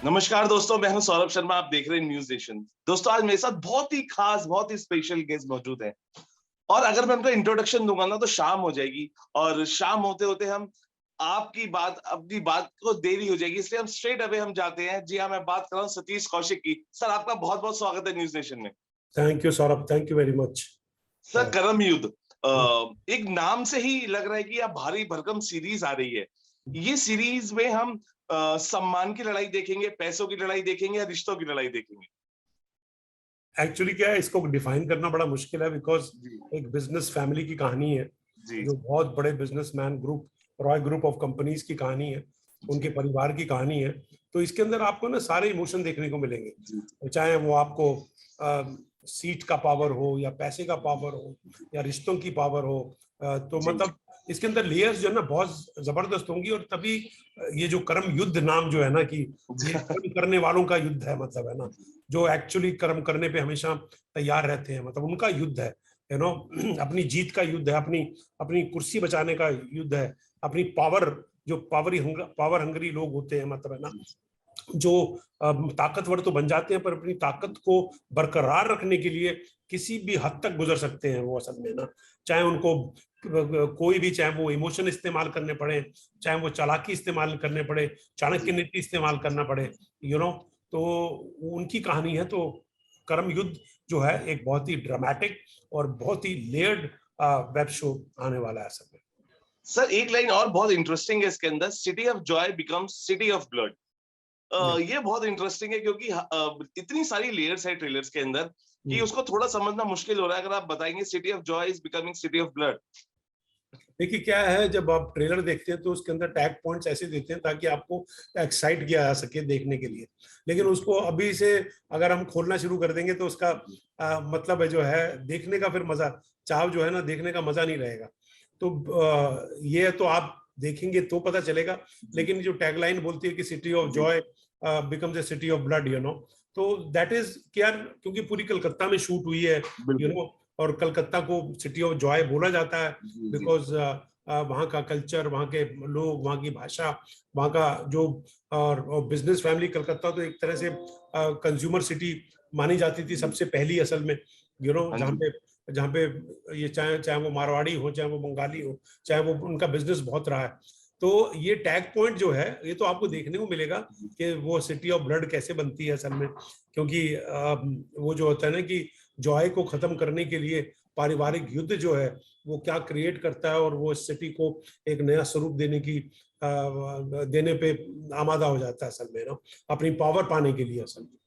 नमस्कार दोस्तों, मैं हूं सौरभ शर्मा। आप देख रहे हैं न्यूज नेशन। दोस्तों, आज मेरे साथ बहुत ही खास, बहुत ही स्पेशल गेस्ट मौजूद हैं। और अगर मैं उनका इंट्रोडक्शन दूंगा ना तो शाम हो जाएगी, और शाम होते होते हम अपनी बात को देरी हो जाएगी, इसलिए हम स्ट्रेट अवे हम जाते हैं। जी हाँ, मैं बात कर रहा हूँ सतीश कौशिक की। सर, आपका बहुत बहुत स्वागत है न्यूज नेशन में। Thank you Saurabh, thank you very much. Sir, कर्म युद्ध एक नाम से ही लग रहा है कि यह भारी भरकम सीरीज आ रही है। ये सीरीज में हम सम्मान की लड़ाई देखेंगे, पैसों की लड़ाई देखेंगे या रिश्तों की लड़ाई देखेंगे? एक्चुअली क्या है, इसको डिफाइन करना बड़ा मुश्किल है बिकॉज जी एक बिजनेस फैमिली की कहानी है, जी जो बहुत बड़े businessman group, Roy group of companies की कहानी है, उनके जी परिवार की कहानी है। तो इसके अंदर आपको ना सारे इमोशन देखने को मिलेंगे, जी चाहे वो आपको सीट का पावर हो या पैसे का पावर हो या रिश्तों की पावर हो। तो जी मतलब इसके अंदर लेयर्स जो है ना बहुत जबरदस्त होंगी। और तभी ये जो कर्म युद्ध नाम जो है ना, कि ये कर्म करने वालों का युद्ध है, मतलब है ना, जो एक्चुअली कर्म करने पे हमेशा तैयार रहते हैं, मतलब उनका युद्ध है, यू नो। अपनी जीत का युद्ध है, अपनी अपनी कुर्सी बचाने का युद्ध है, अपनी पावर, जो पावर हंगरी लोग होते हैं, मतलब है ना, जो ताकतवर तो बन जाते हैं पर अपनी ताकत को बरकरार रखने के लिए किसी भी हद तक गुजर सकते हैं वो, असल में ना। चाहे उनको कोई भी, चाहे वो इमोशन इस्तेमाल करने पड़े, चाहे वो चालाकी इस्तेमाल करने पड़े, चाणक्य नीति इस्तेमाल करना पड़े, यू नो। तो उनकी कहानी है। तो कर्म युद्ध जो है एक बहुत ही ड्रामेटिक और बहुत ही लेयर्ड वेब शो आने वाला है असल में। सर, एक लाइन और बहुत इंटरेस्टिंग है इसके अंदर, city of Joy becomes city of blood. ये बहुत इंटरेस्टिंग है क्योंकि इतनी सारी लेयर्स है ट्रेलर्स के अंदर कि उसको थोड़ा समझना मुश्किल हो रहा है। अगर आप बताएंगे city of Joy is becoming city of blood. देखिए क्या है, जब आप ट्रेलर देखते हैं तो उसके अंदर टैग पॉइंट्स ऐसे देते हैं ताकि आपको एक्साइट किया जा सके देखने के लिए। लेकिन उसको अभी से अगर हम खोलना शुरू कर देंगे तो उसका मतलब है जो है देखने का फिर मजा, चाव जो है ना, देखने का मजा नहीं रहेगा। तो ये तो आप देखेंगे तो पता चलेगा। लेकिन जो टैगलाइन बोलती है कि city of Joy becomes a city of blood, you know, तो दैट इज क्या, क्योंकि पूरी कलकत्ता में शूट हुई है, यू नो, और कलकत्ता को सिटी ऑफ जॉय बोला जाता है बिकॉज वहाँ का कल्चर, वहाँ के लोग, वहाँ की भाषा, वहाँ का जो और बिजनेस फैमिली। कलकत्ता तो एक तरह से कंज्यूमर सिटी मानी जाती थी सबसे पहली, असल में, यू नो, जहाँ पे ये चाहे चाहे वो मारवाड़ी हो, चाहे वो बंगाली हो, चाहे वो, उनका बिजनेस बहुत रहा है। तो ये टैग पॉइंट जो है ये तो आपको देखने को मिलेगा कि वो सिटी ऑफ ब्लड कैसे बनती है असल में। क्योंकि वो जो होता है ना कि जॉय को खत्म करने के लिए पारिवारिक युद्ध जो है वो क्या क्रिएट करता है, और वो सिटी को एक नया स्वरूप देने पे आमादा हो जाता है असल में ना, अपनी पावर पाने के लिए असल में।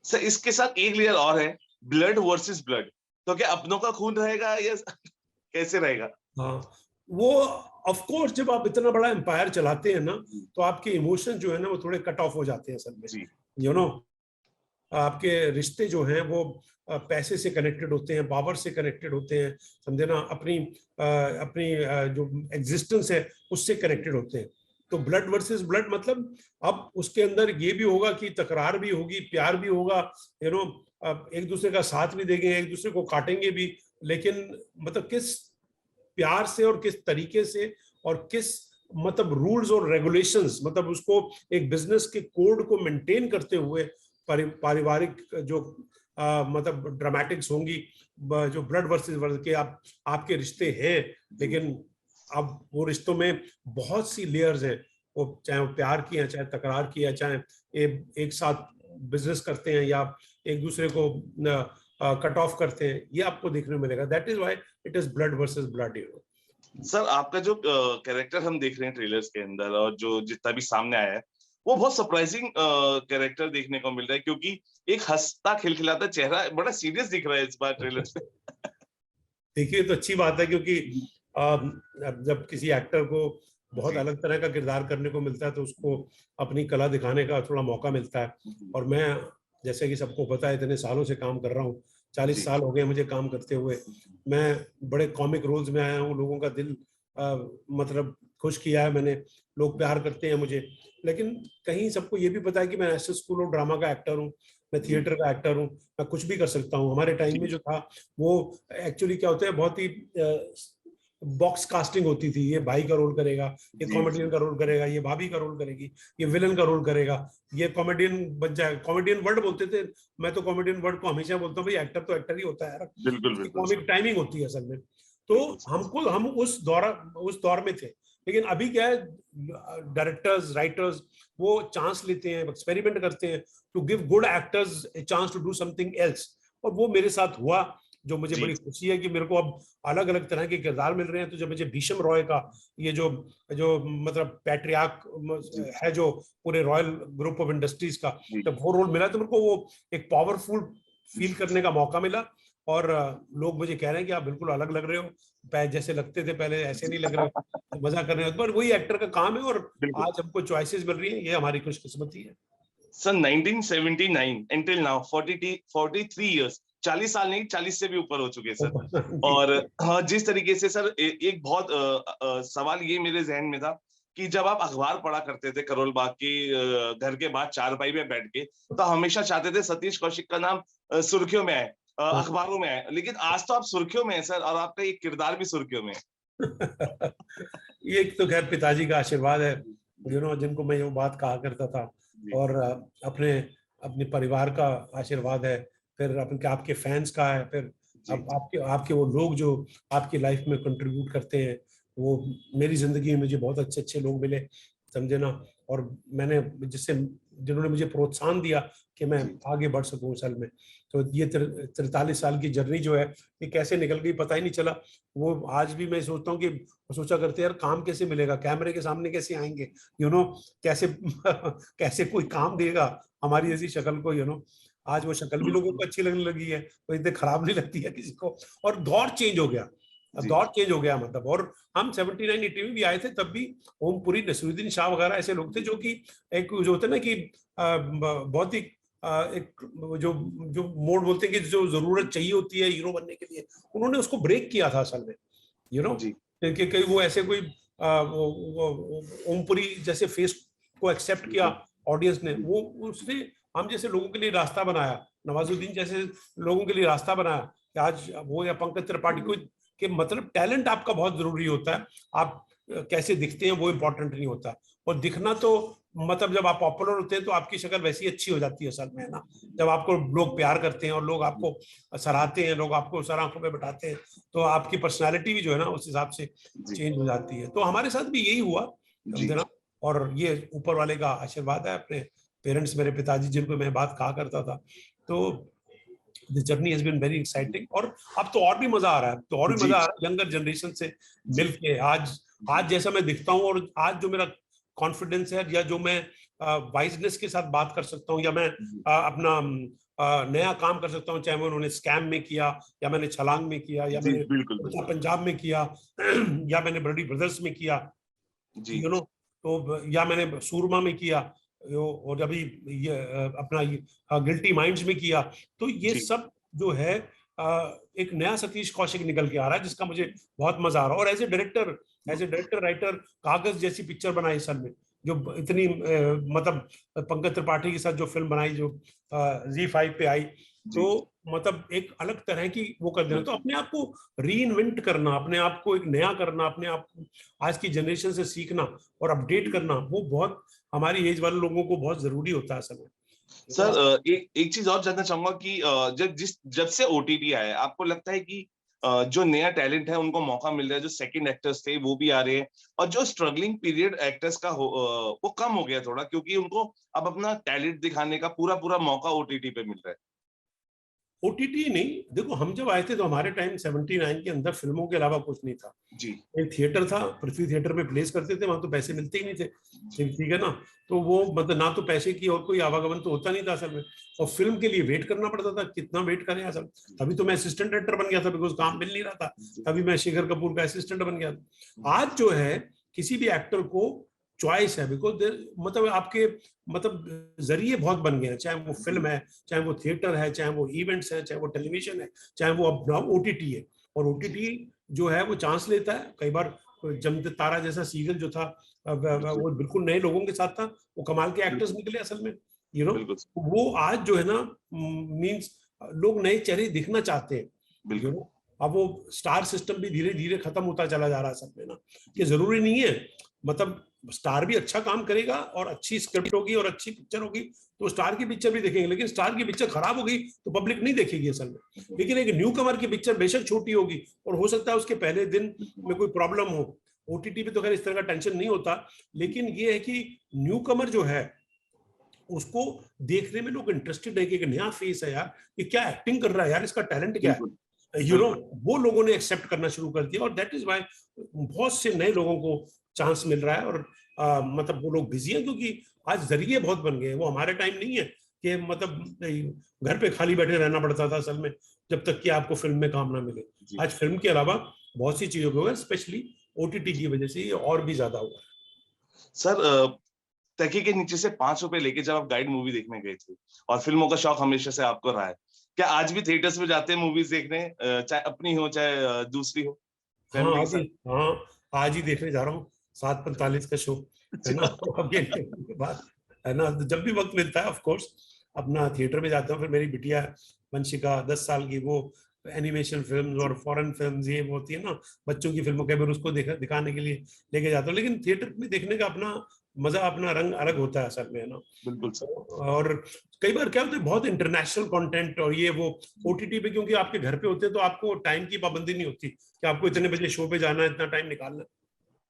सर, इसके साथ एक लेयर और है, ब्लड वर्सेस ब्लड। तो क्या अपनों का खून रहेगा या कैसे रहेगा? हाँ, वो ऑफ कोर्स जब आप इतना बड़ा एम्पायर चलाते हैं ना, तो आपके इमोशन जो है ना वो थोड़े कट ऑफ हो जाते हैं असल में, जी यू नो। आपके रिश्ते जो हैं वो पैसे से कनेक्टेड होते हैं, पावर से कनेक्टेड होते हैं, समझे ना, अपनी जो एग्जिस्टेंस है उससे कनेक्टेड होते हैं। तो ब्लड वर्सेस ब्लड मतलब अब उसके अंदर ये भी होगा कि तकरार भी होगी, प्यार भी होगा, यू नो, एक दूसरे का साथ भी देंगे, एक दूसरे को काटेंगे भी। लेकिन मतलब किस प्यार से और किस तरीके से और किस मतलब रूल्स और रेगुलेशंस, मतलब उसको एक बिजनेस के कोड को मेंटेन करते हुए पारिवारिक जो मतलब ड्रामेटिक्स होंगी, जो ब्लड वर्सेस वर्सेस के आपके रिश्ते हैं। लेकिन अब वो रिश्तों में बहुत सी लेयर्स हैं, वो चाहे वो प्यार की है, चाहे तकरार की है, चाहे एक साथ बिजनेस करते हैं या एक दूसरे को कट ऑफ करते हैं, ये आपको देखने को मिलेगा। That is why it is blood versus blood, you know. Sir, आपका जो कैरेक्टर हम देख रहे हैं ट्रेलर्स के अंदर, और जो जितना भी सामने आया है, वो बहुत सरप्राइजिंग कैरेक्टर देखने को मिल रहा है, क्योंकि एक हंसता खिलखिलाता चेहरा बड़ा सीरियस दिख रहा है इस बार ट्रेलर्स में। देखिए तो अच्छी बात है, क्योंकि जब किसी एक्टर को बहुत जी अलग तरह का किरदार करने को मिलता है तो उसको अपनी कला दिखाने का थोड़ा मौका मिलता है। और मैं, जैसे कि सबको पता है, इतने सालों से काम कर रहा हूँ, 40 जी साल हो गए मुझे काम करते हुए। मैं बड़े कॉमिक रोल्स में आया हूँ, लोगों का दिल मतलब खुश किया है मैंने, लोग प्यार करते हैं मुझे। लेकिन कहीं सबको ये भी पता है कि मैं नेशनल स्कूल ऑफ ड्रामा का एक्टर हूँ, मैं जी थिएटर का एक्टर हूँ, मैं कुछ भी कर सकता हूँ। हमारे टाइम में जी जो था वो एक्चुअली क्या होता है, बहुत ही बॉक्स कास्टिंग होती थी, ये भाई का रोल करेगा, ये कॉमेडियन का रोल करेगा, ये भाभी का रोल करेगी, ये विलन का रोल करेगा, ये कॉमेडियन बन जाएगा। कॉमेडियन वर्ड बोलते थे, मैं तो कॉमेडियन वर्ड को हमेशा बोलता हूँ भाई एक्टर तो एक्टर ही होता है यार, बिल्कुल बिल्कुल कॉमिक टाइमिंग होती है असल में। तो हम उस दौर में थे। लेकिन अभी क्या है, डायरेक्टर्स राइटर्स वो चांस लेते हैं, एक्सपेरिमेंट करते हैं to give good actors a chance to do something else, और वो मेरे साथ हुआ, जो मुझे बड़ी खुशी है कि मेरे को अब अलग अलग तरह के किरदार मिल रहे हैं। तो जब मुझे भीष्म रॉय का ये जो जो मतलब पैट्रियार्क है जो पूरे रॉयल ग्रुप ऑफ इंडस्ट्रीज का, जब वो रोल मिला तो मेरे को वो एक पावरफुल फील करने का मौका मिला। और लोग मुझे कह रहे हैं कि आप बिल्कुल अलग लग रहे हो, जैसे लगते थे पहले ऐसे नहीं लग रहे, तो मजा कर रहे हो, पर वही एक्टर का काम है। और आज हमको चॉइसेस मिल रही है, ये हमारी खुशकिस्मती है। सन 1979 until now 43 years, 40 साल नहीं, 40 से भी ऊपर हो चुके सर। और जिस तरीके से सर एक बहुत सवाल ये मेरे जहन में था कि जब आप अखबार पढ़ा करते थे करोल बाग के घर के बाद चारपाई में बैठ के, तो हमेशा चाहते थे सतीश कौशिक का नाम सुर्खियों में आए, अखबारों में आए। लेकिन आज तो आप सुर्खियों में है सर, और आपका एक किरदार भी सुर्खियों में है। ये तो खैर पिताजी का आशीर्वाद है, जिनको मैं ये बात कहा करता था, और अपने अपने परिवार का आशीर्वाद है, फिर आपके फैंस का है, फिर अब आपके वो लोग जो आपकी लाइफ में कंट्रीब्यूट करते हैं, वो मेरी जिंदगी में मुझे बहुत अच्छे अच्छे लोग मिले, समझे ना। और मैंने जिन्होंने मुझे प्रोत्साहन दिया कि मैं आगे बढ़ सकूं असल में। तो ये 43 साल की जर्नी जो है, ये कैसे निकल गई पता ही नहीं चला। वो आज भी मैं सोचता हूँ कि सोचा करते यार काम कैसे मिलेगा, कैमरे के सामने कैसे आएंगे, कैसे कैसे कोई काम देगा हमारी ऐसी शक्ल को। आज वो शक्ल भी लोगों को अच्छी लगने लगी है, वो इतने खराब नहीं लगती है किसी को। और दौर चेंज हो गया, मतलब। और हम 79 80 में भी आए थे, तब भी ओमपुरी, नसीरुद्दीन शाह वगैरह ऐसे लोग थे जो कि एक जो होते ना कि बहुत ही एक जो जो मोड बोलते हैं कि जो जरूरत चाहिए होती है हीरो बनने के लिए, उन्होंने उसको ब्रेक किया था असल में। कि कहीं वो ऐसे कोई ओमपुरी जैसे फेस को एक्सेप्ट किया ऑडियंस ने, वो उसने हम जैसे लोगों के लिए रास्ता बनाया, नवाजुद्दीन जैसे लोगों के लिए रास्ता बनाया कि आज वो या पंकज त्रिपाठी को कि मतलब टैलेंट आपका बहुत जरूरी होता है, आप कैसे दिखते हैं वो इम्पोर्टेंट नहीं होता। और दिखना तो मतलब जब आप पॉपुलर होते हैं तो आपकी शक्ल वैसी अच्छी हो जाती है असल में, है ना। जब आपको लोग प्यार करते हैं और लोग आपको सराहते हैं, लोग आपको सर आंखों में बैठाते हैं, तो आपकी पर्सनालिटी भी जो है ना उस हिसाब से चेंज हो जाती है। तो हमारे साथ भी यही हुआ, समझे ना। और ये ऊपर वाले का आशीर्वाद है, अपने पेरेंट्स, मेरे पिताजी जिनको मैं बात कहा करता था। तो the journey has been very exciting। और अब तो और भी मजा आ रहा है, यंगर जनरेशन से मिलके। आज जैसा मैं दिखता हूँ, और आज जो मेरा कॉन्फिडेंस है, या जो मैं वाइजनेस के साथ बात कर सकता हूँ, या मैं अपना नया काम कर सकता हूँ, चाहे उन्होंने स्कैम में किया, या मैंने छलांग में किया, या मैंने पंजाब में किया, या मैंने ब्लडी ब्रदर्स में किया, तो या मैंने सूरमा में किया, और अभी ये अपना गिल्टी माइंड्स में किया। तो ये सब जो है एक नया सतीश कौशिक निकल के आ रहा है, जिसका मुझे बहुत मजा आ रहा है। और एज ए डायरेक्टर राइटर कागज जैसी पिक्चर बनाई सन में, जो इतनी मतलब पंकज त्रिपाठी के साथ जो फिल्म बनाई, जो ZEE5 पे आई, तो मतलब एक अलग तरह की वो कर देना। तो अपने आप को रीइन्वेंट करना, अपने आप को एक नया करना, अपने आप को आज की जनरेशन से सीखना और अपडेट करना, वो बहुत हमारी एज वाले लोगों को बहुत जरूरी होता है असल में। सर एक चीज और जानना चाहूंगा कि जब से OTT आया है, आपको लगता है कि जो नया टैलेंट है उनको मौका मिल रहा है, जो सेकंड एक्टर्स थे वो भी आ रहे हैं, और जो स्ट्रगलिंग पीरियड एक्टर्स का वो कम हो गया थोड़ा, क्योंकि उनको अब अपना टैलेंट दिखाने का पूरा मौका OTT पे मिल रहा है? OTT नहीं, देखो हम जब आए थे तो हमारे टाइम 79 के अंदर फिल्मों के अलावा कुछ नहीं था जी। एक थिएटर था, पृथ्वी थिएटर में प्लेस करते थे, वहां तो पैसे मिलते ही नहीं थे, ठीक है ना। तो वो मतलब ना तो पैसे की और कोई आवागमन तो होता नहीं था असल में, और फिल्म के लिए वेट करना पड़ता था, कितना वेट करें असल। तभी तो मैं असिस्टेंट डायरेक्टर बन गया था, बिकॉज काम मिल नहीं रहा था, तभी मैं शेखर कपूर का असिस्टेंट बन गया था। आज जो है किसी भी एक्टर को चॉइस है, बिकॉज मतलब आपके मतलब जरिए बहुत बन गए हैं, चाहे वो फिल्म है, चाहे वो थिएटर है, चाहे वो इवेंट्स है, चाहे वो टेलीविजन है, चाहे वो अपना OTT है। और OTT जो है वो चांस लेता है। कई बार जमते तारा जैसा सीरियल जो था वो बिल्कुल नए लोगों के साथ था, वो कमाल के एक्टर्स निकले असल में, वो आज जो है ना मीन्स लोग नए चेहरे दिखना चाहते हैं, अब वो स्टार सिस्टम भी धीरे धीरे खत्म होता चला जा रहा है सब में ना, कि जरूरी नहीं है, मतलब स्टार भी अच्छा काम करेगा और अच्छी स्क्रिप्ट होगी और अच्छी पिक्चर होगी तो स्टार की पिक्चर भी देखेंगे, लेकिन स्टार की पिक्चर खराब हो गई तो पब्लिक नहीं देखेगी असल में। लेकिन एक न्यू कमर की पिक्चर बेशक छोटी होगी और हो सकता है उसके पहले दिन में कोई प्रॉब्लम हो, ओटीटी पे तो खैर इस तरह का टेंशन नहीं होता, लेकिन ये है कि न्यू कमर जो है उसको देखने में लोग इंटरेस्टेड है कि एक नया फेस है यार, ये क्या एक्टिंग कर रहा है यार, इसका टैलेंट क्या है, यू नो, वो लोगों ने एक्सेप्ट करना शुरू कर दिया और दैट इज व्हाई बहुत से नए लोगों को चांस मिल रहा है। और मतलब वो लोग बिजी हैं क्योंकि आज जरिए बहुत बन गए हैं, वो हमारे टाइम नहीं है कि मतलब घर पे खाली बैठे रहना पड़ता था असल में जब तक कि आपको फिल्म में काम ना मिले। आज फिल्म के अलावा बहुत सी चीजों को स्पेशली ओटीटी की वजह से ये और भी ज्यादा हुआ है। सर तकिए के नीचे से 5 रुपए लेके जब आप गाइड मूवी देखने गए थे और फिल्मों का शौक हमेशा से आपको रहा है, क्या आज भी थिएटर्स में जाते हैं मूवीज देखने, चाहे अपनी हो चाहे दूसरी हो, हाँ फैमिली के आज ही, साथ? हाँ आज ही देखने जा रहा हूँ 7:45 का शो है ना, अगेन के बाद है ना, तो जब भी वक्त मिलता है ऑफ कोर्स अपना थिएटर में जाता हूँ। फिर मेरी बिटिया वंशिका 10 साल की, वो एनिमेशन फिल्म और फॉरेन फिल्म ये वो होती है ना बच्चों की फिल्मों के, फिर उसको दिखाने के लिए लेके जाता हूँ। लेकिन थिएटर में देखने का अपना मजा, अपना रंग अलग होता है असल में, है ना। बिल्कुल सर। और कई बार क्या होता है बहुत इंटरनेशनल कंटेंट और ये वो ओटीटी पे, क्योंकि आपके घर पे होते हैं तो आपको टाइम की पाबंदी नहीं होती कि आपको इतने बजे शो पे जाना है, इतना टाइम निकालना है।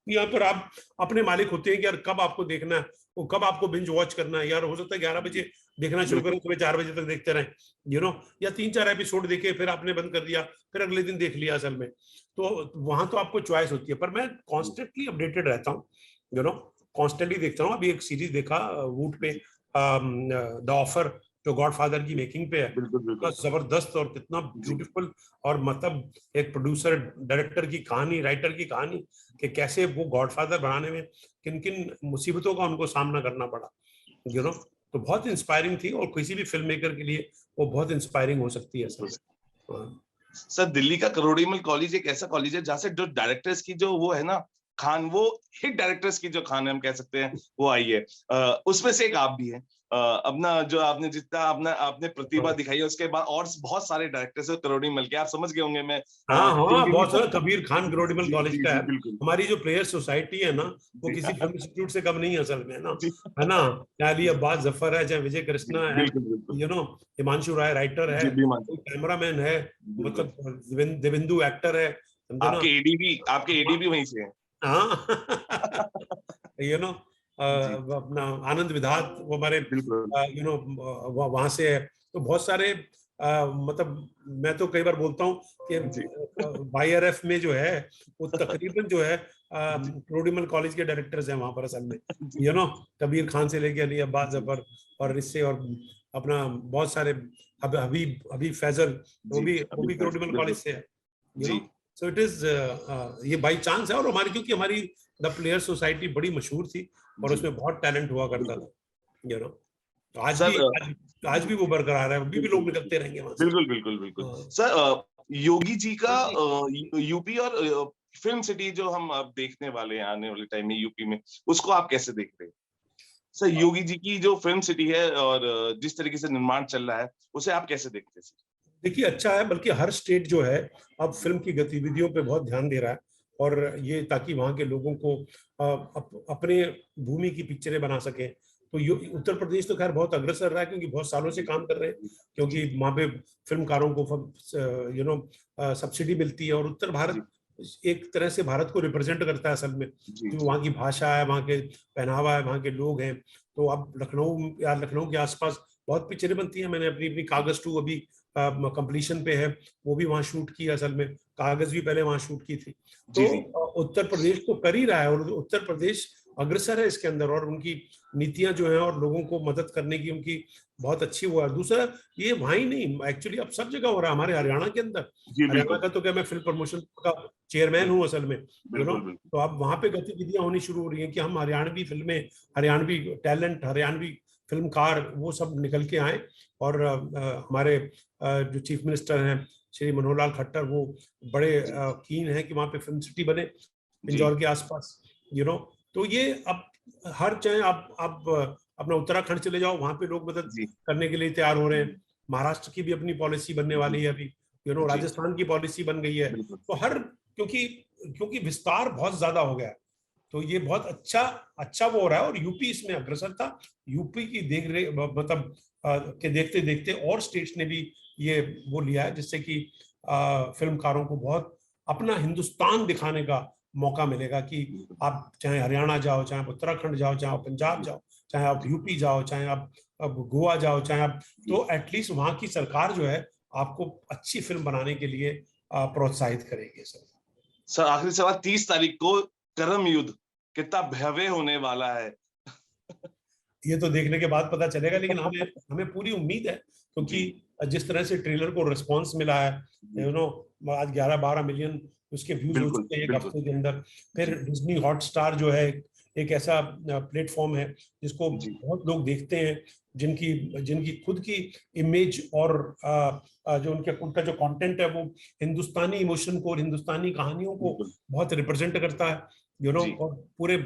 यहाँ पर आप अपने मालिक होते हैं कि यार कब आपको देखना है, वो कब आपको बिंज वॉच करना है। यार हो सकता है 11 बजे देखना शुरू करें, सुबह 4 बजे तक देखते रहें, यू नो, या 3-4 एपिसोड देखे फिर आपने बंद कर दिया, फिर अगले दिन देख लिया असल में। तो वहां तो आपको चॉइस होती है, पर मैं कॉन्स्टेंटली अपडेटेड रहता हूँ, यू नो, कॉन्स्टेंटली देखता हूँ। अभी एक सीरीज देखा वूट पे, द ऑफर, जो गॉडफादर की मेकिंग पे है, बिल्कुल कितना बिल्कुल। जबरदस्त और कितना जी ब्यूटीफुल, और मतलब एक प्रोड्यूसर डायरेक्टर की कहानी, राइटर की कहानी, कि कैसे वो गॉडफादर बनाने में किन किन मुसीबतों का उनको सामना करना पड़ा, यू नो। तो बहुत इंस्पायरिंग थी और किसी भी फिल्म मेकर के लिए वो बहुत इंस्पायरिंग हो सकती है असल बिल्कुल। में। हाँ। सर दिल्ली का करोड़ीमल कॉलेज एक ऐसा कॉलेज है जहाँ से जो डायरेक्टर्स की जो वो है ना खान, वो हिट डायरेक्टर्स की जो खान है हम कह सकते हैं वो आई है, उसमें से एक आप भी हैं। अपना जो आपने जितना अपना आपने प्रतिभा दिखाई है उसके बाद और बहुत सारे डायरेक्टर्स है करोड़ीमल के, आप समझ गए होंगे मैं हाँ हाँ, दिल्ली बहुत में। सारा, कबीर खान ग्लोबल जी कॉलेज जी का है। जी बिल्कुल। हमारी जो प्लेयर सोसाइटी है ना, वो जी किसी फिल्म इंस्टीट्यूट से कम नहीं है असल में, जी है ना। चाहे अली जी अब्बास जफर है, चाहे विजय जी कृष्णा है, बिल्कुल बिल्कुल। You know, Himanshu Rai writer है, जी बीमान कोई कैमरामैन है, बिल्कुल। मतलब देवेंदु एक्टर है, समझे ना। आपके एडी भी वहीं से हैं। हाँ यू नो, जी अपना आनंद विधात वो हमारे, बिल्कुल। यू नो, वहां से है। तो बहुत सारे मतलब मैं तो कई बार बोलता हूँ कि जी वाईआरएफ में जो है वो तकरीबन जो है जी प्रोडिमल कॉलेज के डायरेक्टर्स हैं वहां पर असल में, जी यू नो, कबीर खान से लेके अली अब्बास जी जफर और इससे, और अपना बहुत सारे हबीब हबीब फैजल, जी वो अभी भी प्रोडिमल कॉलेज बिल्कुल। से है, यू नो। जी सो इट इज, ये बाई चांस है, और हमारी क्योंकि हमारी द प्लेयर सोसाइटी बड़ी मशहूर थी और जी उसमें बहुत टैलेंट हुआ करता बिल्कुल। था, यू नो। तो आज सर भी आज जी भी वो बरकरार है, अभी भी बिल्कुल लोग निकलते रहेंगे वहां से। बिल्कुल बिल्कुल बिल्कुल। हाँ। सर योगी जी का यूपी और फिल्म सिटी जो हम अब देखने वाले हैं आने वाले टाइम में यूपी में, उसको आप कैसे देख रहे हैं? सर योगी जी की जो फिल्म सिटी है और जिस तरीके से निर्माण चल रहा है उसे आप कैसे देखते हैं सर? देखिए अच्छा है, बल्कि हर स्टेट जो है अब फिल्म की गतिविधियों पे बहुत ध्यान दे रहा है, और ये ताकि वहाँ के लोगों को अपने भूमि की पिक्चरें बना सके। तो उत्तर प्रदेश तो खैर बहुत अग्रसर रहा है क्योंकि बहुत सालों से काम कर रहे हैं, जी क्योंकि वहाँ पे फिल्मकारों को यू नो सब्सिडी मिलती है, और उत्तर जी भारत एक तरह से भारत को रिप्रेजेंट करता है असल में, जी जो जी वहाँ की भाषा है, वहाँ के पहनावा है, वहाँ के लोग हैं। तो अब लखनऊ या लखनऊ के आसपास बहुत पिक्चरें बनती हैं। मैंने अपनी अपनी कागज 2 अभी कंप्लीशन पे है, वो भी वहाँ शूट की असल में, कागज भी पहले वहाँ शूट की थी। तो जी जी उत्तर प्रदेश तो कर ही रहा है, और उत्तर प्रदेश अग्रसर है इसके अंदर, और उनकी नीतियां जो है और लोगों को मदद करने की उनकी बहुत अच्छी हुआ है। दूसरा, ये वहाँ ही नहीं, एक्चुअली अब सब जगह हो रहा है, हमारे हरियाणा के अंदर। जी हरियाणा बिल्कुल का तो क्या, मैं फिल्म प्रमोशन का चेयरमैन हूँ असल में, यू नो। बिल्कुल बिल्कुल। तो अब वहाँ पे गतिविधियां होनी शुरू हो रही हैं कि हम हरियाणवी फिल्में, हरियाणवी टैलेंट, हरियाणवी फिल्मकार वो सब निकल के आए। और हमारे जो चीफ मिनिस्टर हैं श्री मनोहर लाल खट्टर, वो बड़े जी कीन है कि वहाँ पे फिल्म सिटी बने जी पिंजौर के आसपास, यू नो। तो ये अब हर, चाहे आप अपना उत्तराखंड चले जाओ, वहाँ पे लोग मदद जी करने के लिए तैयार हो रहे हैं। महाराष्ट्र की भी अपनी पॉलिसी बनने वाली है अभी, राजस्थान की पॉलिसी बन गई है। तो हर क्योंकि विस्तार बहुत ज्यादा हो गया, तो ये बहुत अच्छा वो हो रहा है। और यूपी इसमें अग्रसर था। यूपी की मतलब के देखते देखते और स्टेट्स ने भी ये वो लिया है, जिससे कि फिल्मकारों को बहुत अपना हिंदुस्तान दिखाने का मौका मिलेगा कि आप चाहे हरियाणा जाओ, चाहे आप उत्तराखंड जाओ, चाहे आप पंजाब जाओ, चाहे आप यूपी जाओ, चाहे आप गोवा जाओ, चाहे आप, तो एटलीस्ट वहां की सरकार जो है आपको अच्छी फिल्म बनाने के लिए प्रोत्साहित करेगी। सर आखिरी सवाल, 30 तारीख को करम युद्ध कितना भव्य होने वाला है? ये तो देखने के बाद पता चलेगा, लेकिन हमें पूरी उम्मीद है, क्योंकि जिस तरह से ट्रेलर को रिस्पांस मिला है, आज 11-12 मिलियन उसके व्यूज हो चुके हैं एक हफ्ते के अंदर। फिर डिज्नी हॉटस्टार जो है एक ऐसा प्लेटफॉर्म है जिसको बहुत लोग देखते हैं, जिनकी खुद की इमेज और जो उनके खुद का जो कंटेंट है वो हिंदुस्तानी इमोशन को और हिंदुस्तानी कहानियों को बहुत रिप्रेजेंट करता है, और पूरे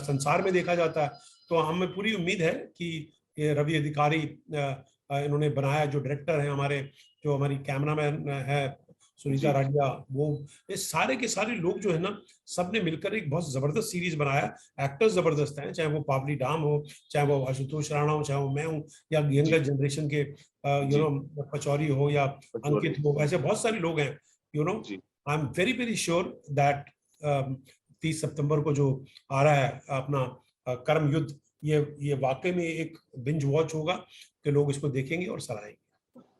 संसार में देखा जाता है। तो हमें पूरी उम्मीद है कि ये रवि अधिकारी इन्होंने बनाया, जो डायरेक्टर है हमारे, जो हमारी कैमरामैन है सुनीता राडिया, वो ये सारे के सारे लोग जो है ना, सबने मिलकर एक बहुत जबरदस्त सीरीज बनाया। एक्टर्स जबरदस्त हैं, चाहे वो पावली डाम हो, चाहे वो आशुतोष राणा हो, चाहे वो मैं हूँ, या यंगर जनरेशन के पचौरी हो या अंकित हो, ऐसे बहुत सारे लोग हैं। I am very very sure that 30 सितंबर को जो आ रहा है अपना कर्म युद्ध, ये वाकई में एक बिंज वॉच होगा कि लोग इसको देखेंगे और सराहेंगे।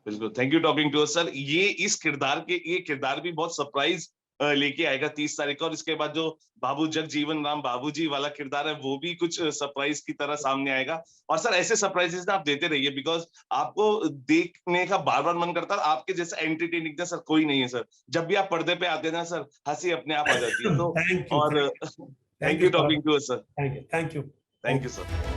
बिल्कुल, thank you talking to us sir. ये किरदार भी बहुत सरप्राइज लेके आएगा 30 तारीख को, और इसके बाद जो बाबू जगजीवन राम बाबूजी वाला किरदार है वो भी कुछ सरप्राइज की तरह सामने आएगा। और सर ऐसे सरप्राइजेस ना आप देते रहिए, बिकॉज आपको देखने का बार बार मन करता है। आपके जैसा एंटरटेनिंग सर कोई नहीं है सर। जब भी आप पर्दे पे आते हैं ना सर, हंसी अपने आप आ जाती है। तो थैंक यू और thank you talking to us sir. Thank you thank you sir.